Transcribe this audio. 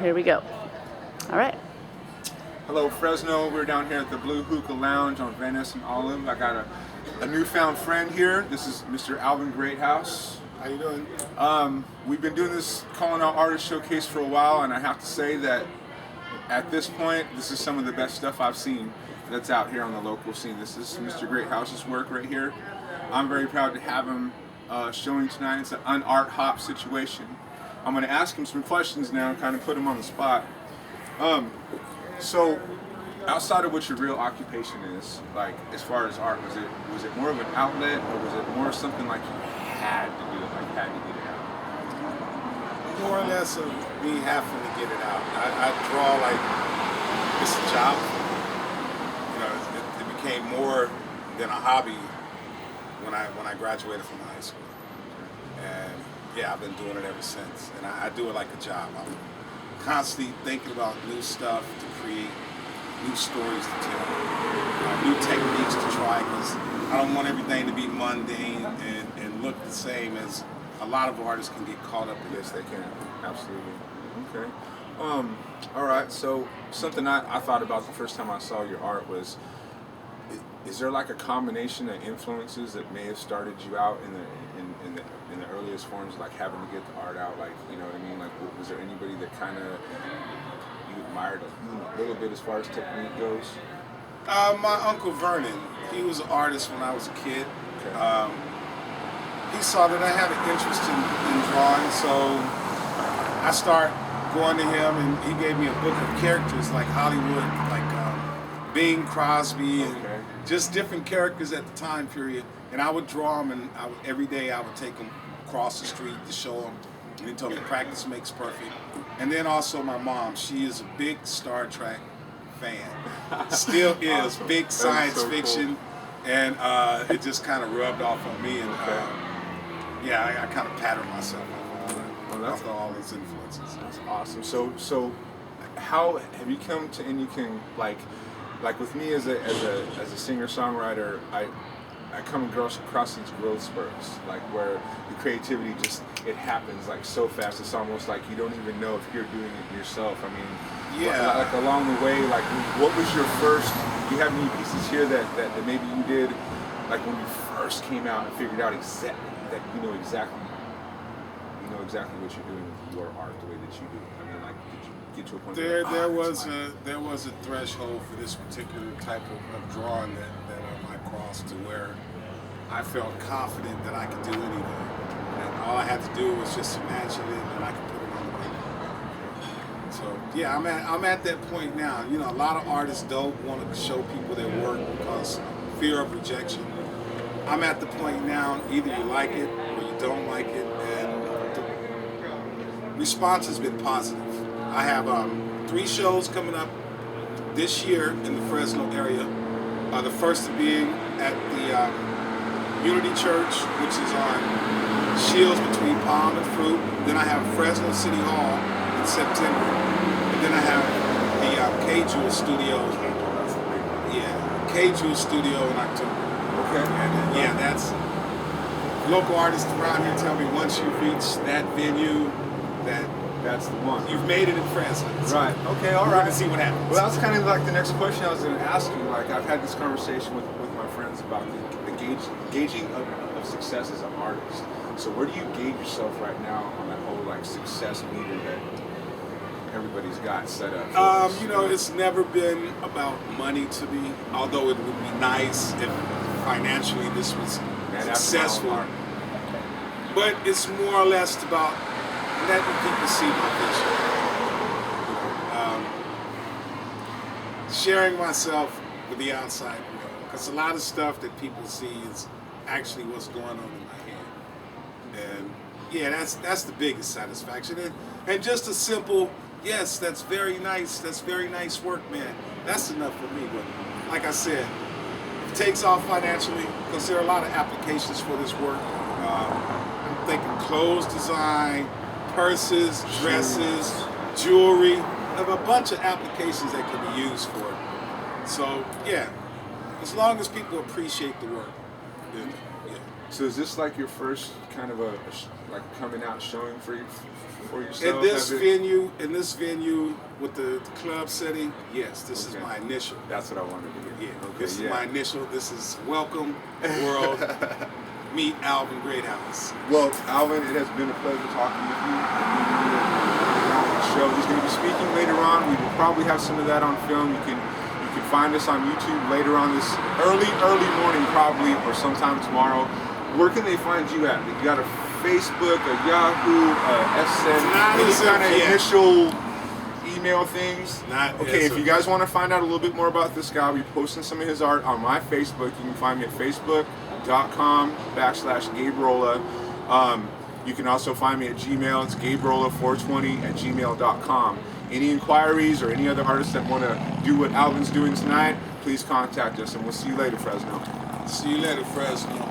Here we go. All right. Hello, Fresno. We're down here at the Blue Hookah Lounge on Venice and Olive. I got a newfound friend here. This is Mr. Alvin Greathouse. How you doing? We've been doing this Calling Out Artist Showcase for a while, and I have to say that at this point, this is some of the best stuff I've seen that's out here on the local scene. This is Mr. Greathouse's work right here. I'm very proud to have him showing tonight. It's an unart hop situation. I'm going to ask him some questions now and kind of put him on the spot. So, outside of what your real occupation is, like as far as art, was it more of an outlet, or was it more something like you had to do it, like had to get it out? More or less of me having to get it out. I draw like it's a job. You know, it became more than a hobby when I graduated from high school. And yeah, I've been doing it ever since. And I do it like a job. I'm constantly thinking about new stuff to create, new stories to tell, new techniques to try, because I don't want everything to be mundane and look the same as a lot of artists can get caught up in. Yes, they can. Absolutely. Okay. All right. So something I thought about the first time I saw your art was, is there like a combination of influences that may have started you out in the earliest forms, like having to get the art out, like, you know what I mean? Like, was there anybody that kind of you admired a little bit as far as technique goes? My Uncle Vernon, he was an artist when I was a kid. Okay. He saw that I had an interest in drawing, so I started going to him, and he gave me a book of characters like Hollywood, like Bing Crosby, and just different characters at the time period. And I would draw them, and every day I would take them across the street to show them. And he told me practice makes perfect. And then also my mom, she is a big Star Trek fan. Still is. Awesome. Big science fiction. Cool. And it just kind of rubbed off on me. And yeah, I kind of patterned myself after all these influences. That's awesome. So how have you come to, and you can, like with me as a singer-songwriter, I come across these growth spurts, like where the creativity just, it happens like so fast. It's almost like you don't even know if you're doing it yourself. I mean, yeah. Like along the way, like what was your first, do you have any pieces here that maybe you did, like when you first came out and figured out exactly what you're doing with your art the way that you do? I mean, like, did you get to a point there was a threshold for this particular type of drawing that I crossed, to where I felt confident that I could do anything. And all I had to do was just imagine it, and I could put it on the paper. So yeah, I'm at that point now. You know, a lot of artists don't want to show people their work because fear of rejection. I'm at the point now, either you like it or you don't like it, and the response has been positive. I have 3 shows coming up this year in the Fresno area. The first of being at the Unity Church, which is on Shields between Palm and Fruit. Then I have Fresno City Hall in September. And then I have the K-Jewel Studio. Yeah, K-Jewel Studio in October. Okay. And yeah, that's local artists around here tell me once you reach that venue, that's the one. You've made it in Fresno. Right. Okay. All right. We're gonna see what happens. Well, that's kind of like the next question I was going to ask you. Like, I've had this conversation with my friends about the gauging of success as an artist. So where do you gauge yourself right now on that whole like success meter that everybody's got set up? You know, it's never been about money to me. Although it would be nice if financially this was successful. But it's more or less about letting people see my vision. Sharing myself with the outside world. Because a lot of stuff that people see is actually what's going on in my head. And yeah, that's the biggest satisfaction. And just a simple, yes, that's very nice work, man. That's enough for me. But like I said, it takes off financially because there are a lot of applications for this work. I'm thinking clothes design, purses, dresses, jewelry. I have a bunch of applications that can be used for it. So yeah, as long as people appreciate the work, then yeah. So is this like your first kind of a like a coming out showing for yourself? In this venue with the club setting, yes, this is Okay. my initial. That's what I wanted to hear. Yeah, Okay, this is yeah. my initial. This is welcome world. Meet Alvin Greathouse. Well, Alvin, it has been a pleasure talking with you. On the show, he's going to be speaking later on. We will probably have some of that on film. You can find us on YouTube later on this early morning, probably, or sometime tomorrow. Where can they find you at? You got a Facebook, a Yahoo, a SN, any kind of initial email things? Okay, if you guys want to find out a little bit more about this guy, I'll be posting some of his art on my Facebook. You can find me at facebook.com/Gabe Rola. You can also find me at Gmail. It's GabeRola420@gmail.com. Any inquiries or any other artists that want to do what Alvin's doing tonight, please contact us, and we'll see you later, Fresno. See you later, Fresno.